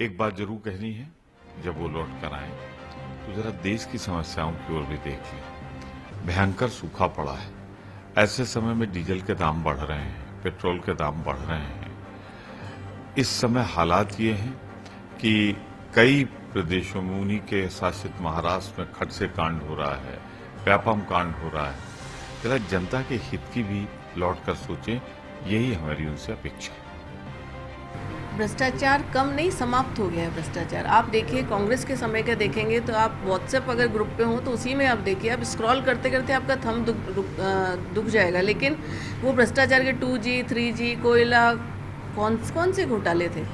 एक बात जरूर कहनी है, जब वो लौट कर आए तो जरा देश की समस्याओं की ओर भी देख लें। भयंकर सूखा पड़ा है। ऐसे समय में डीजल के दाम बढ़ रहे हैं, पेट्रोल के दाम बढ़ रहे हैं। इस समय हालात ये हैं कि कई प्रदेशों में, उन्हीं के शासित महाराष्ट्र में खडसे कांड हो रहा है, व्यापम कांड हो रहा है। जरा जनता के हित की भी लौट कर सोचें, यही हमारी उनसे अपेक्षा है। भ्रष्टाचार कम नहीं, समाप्त हो गया है भ्रष्टाचार। आप देखिए, कांग्रेस के समय का देखेंगे तो आप व्हाट्सएप अगर ग्रुप पे हो तो उसी में आप देखिए, आप स्क्रॉल करते करते आपका थंब दुख जाएगा। लेकिन वो भ्रष्टाचार के 2G 3G कोयला कौन से घोटाले थे।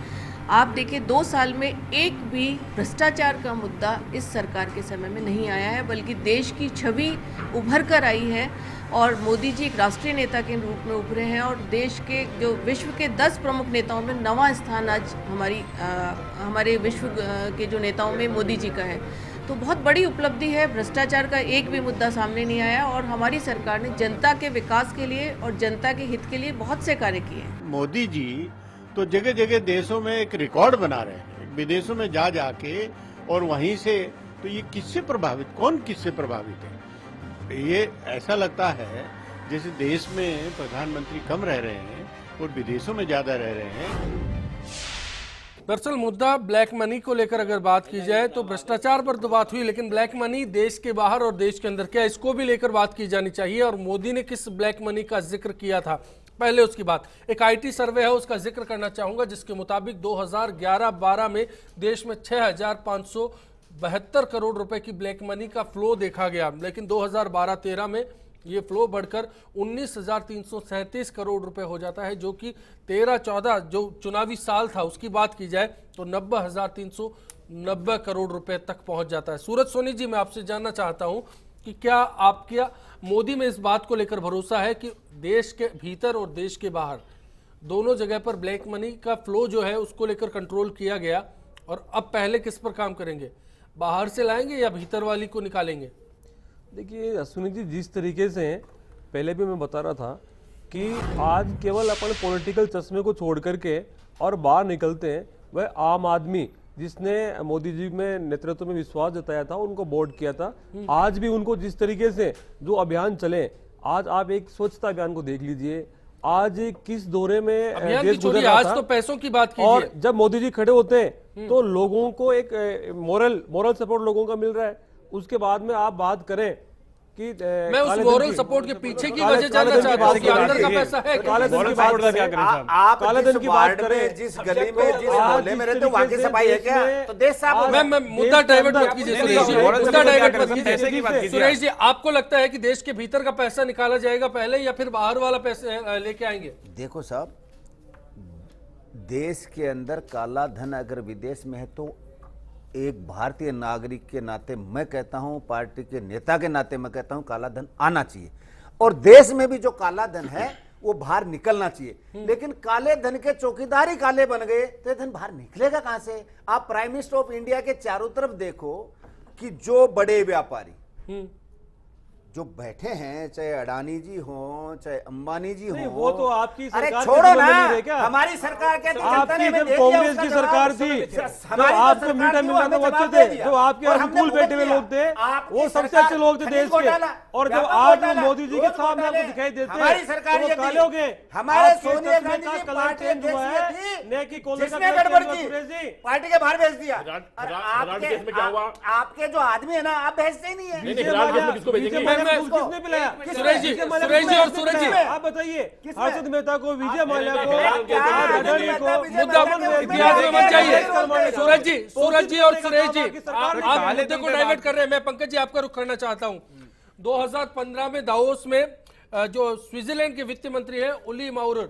आप देखिए 2 साल में एक भी भ्रष्टाचार का मुद्दा इस सरकार के समय में नहीं आया है, बल्कि देश की छवि उभर कर आई है और मोदी जी एक राष्ट्रीय नेता के रूप में उभरे हैं और देश के जो विश्व के 10 प्रमुख नेताओं में 9वां स्थान आज हमारे विश्व के जो नेताओं में मोदी जी का है। तो बहुत बड़ी उपलब्धि है। भ्रष्टाचार का एक भी मुद्दा सामने नहीं आया और हमारी सरकार ने जनता के विकास के लिए और जनता के हित के लिए बहुत से कार्य किए हैं। मोदी जी तो जगह जगह देशों में एक रिकॉर्ड बना रहे हैं, विदेशों में जा जाके, और वहीं से तो ये किससे प्रभावित, कौन किससे प्रभावित है? ये ऐसा लगता है जैसे देश में प्रधानमंत्री कम रह रहे हैं और विदेशों में ज्यादा रह रहे हैं। दरअसल मुद्दा ब्लैक मनी को लेकर अगर बात की जाए तो भ्रष्टाचार पर तो बात हुई, लेकिन ब्लैक मनी देश के बाहर और देश के अंदर, क्या इसको भी लेकर बात की जानी चाहिए? और मोदी ने किस ब्लैक मनी का जिक्र किया था, पहले उसकी बात। एक IT सर्वे है, उसका जिक्र करना चाहूंगा, जिसके मुताबिक 2011-12 में देश में 6,572 करोड़ रुपए की ब्लैक मनी का फ्लो देखा गया, लेकिन 2012-13 में ये फ्लो बढ़कर 19,337 करोड़ रुपए हो जाता है, जो कि 13-14 जो चुनावी साल था उसकी बात की जाए तो 90,390 करोड़ रुपए तक पहुंच जाता है। सूरज सोनी जी, मैं आपसे जानना चाहता हूं कि क्या आपका मोदी में इस बात को लेकर भरोसा है कि देश के भीतर और देश के बाहर दोनों जगह पर ब्लैक मनी का फ्लो जो है उसको लेकर कंट्रोल किया गया, और अब पहले किस पर काम करेंगे, बाहर से लाएंगे या भीतर वाली को निकालेंगे? देखिए अश्विनी जी, जिस तरीके से पहले भी मैं बता रहा था कि आज केवल अपन पॉलिटिकल चश्मे को छोड़ करके और बाहर निकलते हैं, वह आम आदमी जिसने मोदी जी में नेतृत्व में विश्वास जताया था, उनको वोट किया था, आज भी उनको जिस तरीके से जो अभियान चले, आज आप एक स्वच्छता अभियान को देख लीजिए, आज किस दौरे में देश गुजर रहा आज था। तो पैसों की बात कीजिए। और जब मोदी जी खड़े होते हैं तो लोगों को एक मोरल सपोर्ट लोगों का मिल रहा है। उसके बाद में आप बात करें कि मैं उस मोरल सपोर्ट के पीछे की वजह जानना चाहता हूं कि अंदर का पैसा है काले धन की बात करें, आप काले धन की बात करें, जिस गली में जिस मोहल्ले में रहते हो वहां की सफाई है क्या? तो देश साफ। मैं मुद्दा डाइवर्ट मत कीजिए सुरेश जी, मुद्दा डाइवर्ट मत कीजिए सुरेश जी। आपको लगता है कि देश के भीतर का पैसा निकाला जाएगा पहले या फिर बाहर वाला पैसा लेके आएंगे? देखो साहब, देश के अंदर काला धन अगर विदेश में है तो एक भारतीय नागरिक के नाते मैं कहता हूं, पार्टी के नेता के नाते मैं कहता हूं, काला धन आना चाहिए और देश में भी जो काला धन है वो बाहर निकलना चाहिए। लेकिन काले धन के चौकीदार ही काले बन गए तो ये धन बाहर निकलेगा कहां से? आप प्राइम मिनिस्टर ऑफ इंडिया के चारों तरफ देखो कि जो बड़े व्यापारी जो बैठे हैं, चाहे अडानी जी हो, चाहे अंबानी जी हो, वो तो आपकी सरकार, अरे छोड़ो ना, हमारी सरकार के आपकी जब कांग्रेस की सरकार थी तो आपको मीठा मिल रहा था, वो अच्छे थे, जो आपके अनुकूल बैठे हुए लोग थे वो सबसे अच्छे लोग थे देश के। और जब आज मोदी जी के सामने आपको दिखाई देते हमारी सरकार तो काले हो गए। हमारे सोनिया गांधी जी कलर चेंज हुआ है, नेकी जिसने गड़बड़ की पार्टी के बाहर भेज दिया। आपके जो आदमी है ना, आप भेजते ही नहीं है। किसने पिलाया? सुरेश जी और सूरज जी, आप बताइए, हर्षद मेहता को, विजय माल्या को, मुद्दा मत जाइए। सूरज जी और सुरेश जी, आप मुद्दे को डाइवर्ट कर रहे हैं। मैं पंकज जी आपका रुख करना चाहता हूं। 2015 में दावोस में जो स्विट्जरलैंड के वित्त मंत्री हैं उली माउरर,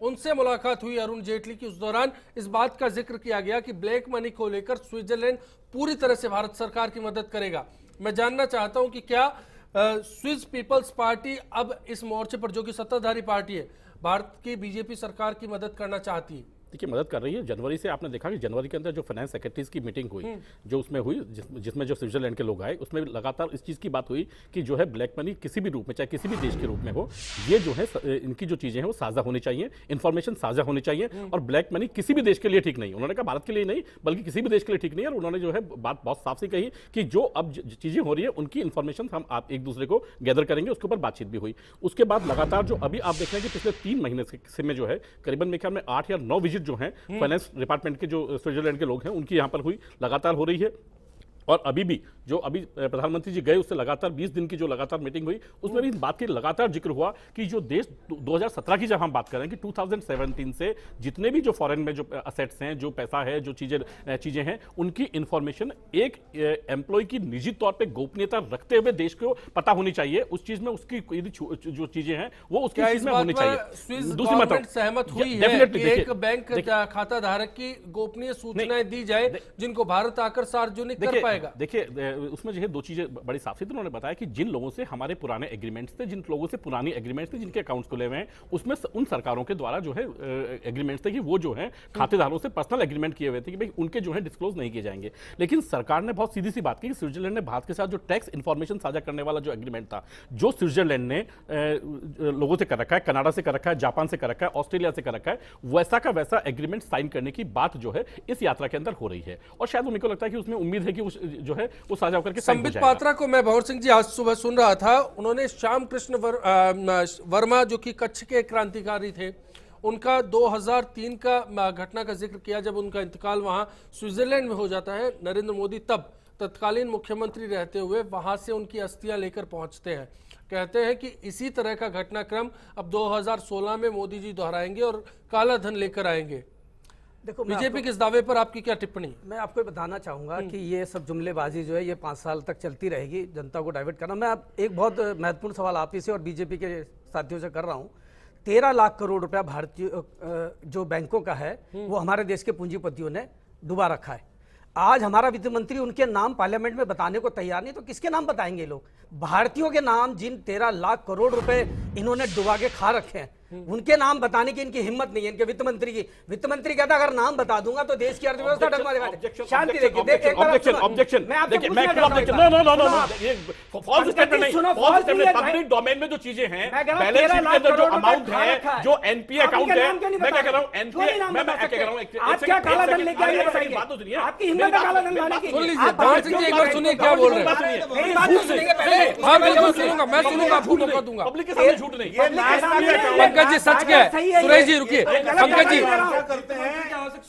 उनसे मुलाकात हुई अरुण जेटली की। उस दौरान इस बात का जिक्र किया गया कि ब्लैक मनी को लेकर स्विट्जरलैंड पूरी तरह से भारत सरकार की मदद करेगा। मैं जानना चाहता हूं कि क्या स्विस पीपल्स पार्टी अब इस मोर्चे पर, जो कि सत्ताधारी पार्टी है, भारत की बीजेपी सरकार की मदद करना चाहती है? देखिए मदद कर रही है। जनवरी से आपने देखा कि जनवरी के अंदर जो फाइनेंस सेक्रेटरीज की मीटिंग हुई, जो उसमें हुई, जिसमें जो स्विट्जरलैंड के लोग आए, उसमें लगातार इस चीज़ की बात हुई कि जो है ब्लैक मनी किसी भी रूप में, चाहे किसी भी देश के रूप में हो, ये जो है इनकी जो चीज़ें हैं वो साझा होनी चाहिए, इन्फॉर्मेशन साझा होनी चाहिए। और ब्लैक मनी किसी भी देश के लिए ठीक नहीं, उन्होंने कहा भारत के लिए नहीं बल्कि किसी भी देश के लिए ठीक नहीं है। और उन्होंने जो है बात बहुत साफ सी कही कि जो अब चीज़ें हो रही है उनकी इन्फॉर्मेशन हम आप एक दूसरे को गैदर करेंगे, उसके ऊपर बातचीत भी हुई। उसके बाद लगातार जो अभी आप देख रहे हैं कि पिछले 3 महीने से में जो है करीबन मेरे ख्याल में 8 या 9 विजिट जो हैं फाइनेंस डिपार्टमेंट के जो स्विट्जरलैंड के लोग हैं उनकी यहाँ पर हुई, लगातार हो रही है। और अभी भी जो अभी प्रधानमंत्री जी गए उससे लगातार 20 दिन की जो लगातार मीटिंग हुई उसमें भी इस बात की लगातार जिक्र हुआ कि जो देश 2017 की जब हम बात करें कि 2017 से जितने भी जो फॉरेन में जो असेट्स हैं, जो पैसा है, जो चीजें हैं, उनकी इंफॉर्मेशन एक एम्प्लॉय की निजी तौर पे गोपनीयता रखते हुए देश को पता होनी चाहिए। उस चीज में उसकी जो चीजें हैं वो उसकी चीज में होनी चाहिए। दूसरी बात सहमत हुई है कि एक बैंक खाता धारक की गोपनीय सूचनाएं दी जाए जिनको भारत आकर सार्वजनिक कर पाएगा। देखिए उसमें जो है 2 चीजें बड़ी साफ थी। उन्होंने बताया कि जिन लोगों से हमारे पुराने एग्रीमेंट्स थे, जिन लोगों से पुरानी एग्रीमेंट्स थे, जिनके अकाउंट्स खुले हुए हैं, उसमें उन सरकारों के द्वारा जो है एग्रीमेंट्स थे कि वो जो है खातेदारों से पर्सनल एग्रीमेंट किए हुए थे कि भाई उनके जो है डिस्क्लोज नहीं किए जाएंगे। लेकिन सरकार ने बहुत सीधी सी बात की कि स्विट्जरलैंड ने भारत के साथ जो टैक्स इंफॉर्मेशन साझा करने वाला जो एग्रीमेंट था, जो स्विट्जरलैंड ने लोगों से कर रखा है, कनाडा से कर रखा है, जापान से कर रखा है, ऑस्ट्रेलिया से कर रखा है, वैसा का वैसा एग्रीमेंट साइन करने की बात जो है इस यात्रा के अंदर हो रही है। और शायद उनको लगता है कि उसमें उम्मीद है कि जो है वो साझा होकर के संबित पात्रा को मैं भंवर सिंह जी आज सुबह सुन रहा था, उन्होंने श्याम कृष्ण वर्मा जो कि कच्छ के क्रांतिकारी थे, उनका 2003 का घटना का जिक्र किया जब उनका इंतकाल वहां स्विट्जरलैंड में हो जाता है। नरेंद्र मोदी तब तत्कालीन मुख्यमंत्री रहते हुए वहां से उनकी अस्थियां लेकर पहुंचते हैं। कहते हैं कि इसी तरह का घटनाक्रम अब 2016 में मोदी जी दोहराएंगे और काला धन लेकर आएंगे। देखो बीजेपी के इस दावे पर आपकी क्या टिप्पणी? मैं आपको बताना चाहूंगा कि ये सब जुमलेबाजी जो है ये 5 साल तक चलती रहेगी, जनता को डाइवर्ट करना। मैं अब एक बहुत महत्वपूर्ण सवाल आप ही से और बीजेपी के साथियों से कर रहा हूँ। 13 लाख करोड़ रुपया भारतीय जो बैंकों का है वो हमारे देश के पूंजीपतियों ने डुबा रखा है। आज हमारा वित्त मंत्री उनके नाम पार्लियामेंट में बताने को तैयार नहीं, तो किसके नाम बताएंगे लोग? भारतीयों के नाम जिन 13 लाख करोड़ रुपए इन्होंने डुबा के खा रखे हैं उनके नाम बताने की इनकी हिम्मत नहीं है, इनके वित्त मंत्री की। वित्त मंत्री कहता अगर नाम बता दूंगा तो देश की अर्थव्यवस्था डगमगा जाएगी। शांति देखिए, ऑब्जेक्शन मैं आपसे देखिए, मैं पूछना नो ये फॉल्स स्टेटमेंट नहीं, फॉल्स स्टेटमेंट पब्लिक डोमेन में जो चीजें हैं, बैलेंस शीट के अंदर जो अमाउंट है, जो एनपीए अकाउंट है, मैं क्या कर रहा हूं, एनपीए मैं क्या कर रहा हूं, आप क्या काला धन लेके आए बताइए, बात तो सुनिए, आपकी हिम्मत है काला धन लाने की? सुन लीजिए भंवर सिंह जी, एक बार सुनिए क्या बोल रहे हैं। मेरी बात तो सुनिए पहले। हाँ बिल्कुल सुनूंगा, मैं सुनूंगा, आपको मौका दूंगा। पब्लिक के सामने झूठ नहीं। पंकज जी सच क्या है? सुरेश जी रुकिए, पंकज जी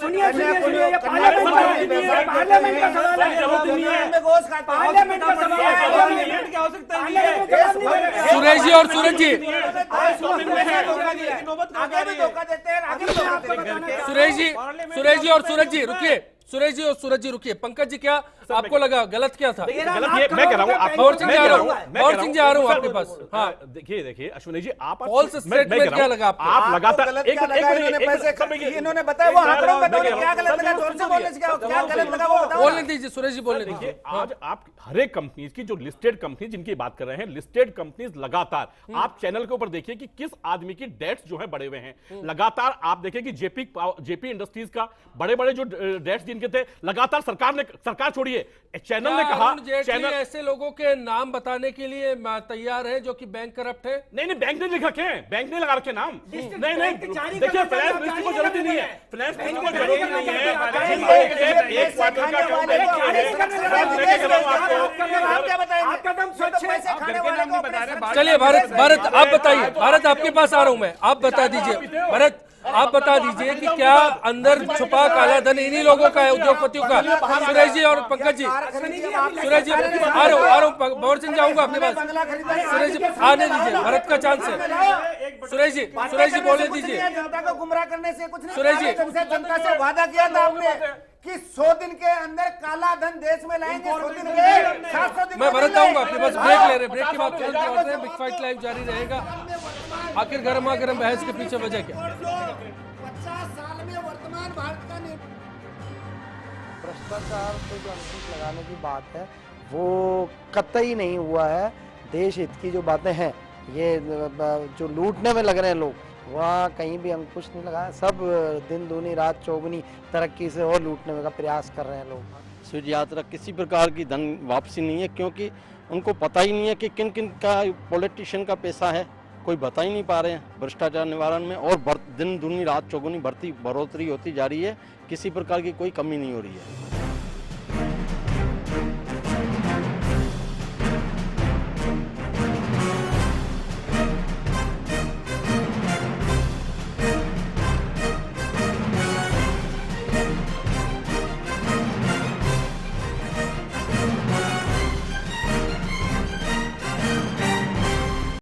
सुनिए, ये पार्लियामेंट का सवाल है, पार्लियामेंट का सवाल है, क्या हो सकता है? सुरेश जी और सूरज जी, सुरेश जी और सूरज जी रुकिए, सुरेश जी और सूरज जी रुकिए। पंकज जी क्या आपको लगा गलत क्या था? गलत ये मैं कह रहा हूं, भंवर सिंह जी आ रहा हूं आपके पास। हाँ देखिए अश्विनी जी, आप फॉल्स स्टेटमेंट क्या लगा आपको? आप लगातार इन्होंने बताया वो आंकड़ों में क्या गलत लगा, जोर से बोलने से क्या गलत लगा वो बताओ। बोलने दीजिए सुरेश जी, बोलने दीजिए। आज आप हर एक कंपनीज की जो लिस्टेड कंपनी जिनकी बात कर रहे हैं, लिस्टेड कंपनीज लगातार आप चैनल के ऊपर देखिए कि किस आदमी की डेट्स जो है बढ़े हुए हैं। लगातार आप देखिए कि जेपी इंडस्ट्रीज का बड़े जो डेट्स जिनके थे, लगातार सरकार छोड़िए, चैनल ने कहा, चैनल ऐसे लोगों के नाम बताने के लिए तैयार है जो कि बैंक करप्ट है। नहीं बैंक ने लिख रखे हैं, बैंक ने लगा रखे नाम। नहीं देखिए फाइनेंस मिनिस्ट्री को जरूरत ही नहीं है, फाइनेंस मिनिस्ट्री को जरूरत ही नहीं है। एक क्वार्टर का अकाउंट चलिए भारत आप बताइए, भारत आपके पास आ रहा हूं मैं, आप बता दीजिए भारत, आप बता दीजिए कि क्या अंदर छुपा काला धन इन्हीं लोगों का है, उद्योगपतियों का? सुरेश जी और पंकज जी, सुरेश जी आ रहा हूँ, भंवर सिंह जाऊंगा आपके पास। सुरेश जी आने दीजिए, भारत का चांस है। सुरेश जी बोलने दीजिए। जनता को गुमराह करने से कुछ नहीं, सुरेश जी जनता से वादा किया था आपने कि 100 दिन के अंदर काला धन देश में लाएंगे। 100 दिन के 700 दिन मैं भारत आऊंगा आपके पास। ब्रेक ले रहे, ब्रेक के बाद तुरंत लौट रहे हैं। बिग फाइट लाइव जारी रहेगा। आखिर गर्मा गर्म बहस के पीछे वजह क्या? 50 साल में वर्तमान भारत का भ्रष्टाचार पे जो अंकुश लगाने की बात है वो कतई नहीं हुआ है। देश हित की जो बातें हैं, ये जो लूटने में लग रहे हैं लोग, वहाँ कहीं भी अंकुश नहीं लगाया। सब दिन दूनी रात चौगुनी तरक्की से और लूटने का प्रयास कर रहे हैं लोग। स्विच यात्रा किसी प्रकार की धन वापसी नहीं है, क्योंकि उनको पता ही नहीं है कि किन किन का पॉलिटिशियन का पैसा है, कोई बता ही नहीं पा रहे हैं। भ्रष्टाचार निवारण में और दिन दूनी रात चौगुनी बढ़ोतरी होती जा रही है, किसी प्रकार की कोई कमी नहीं हो रही है।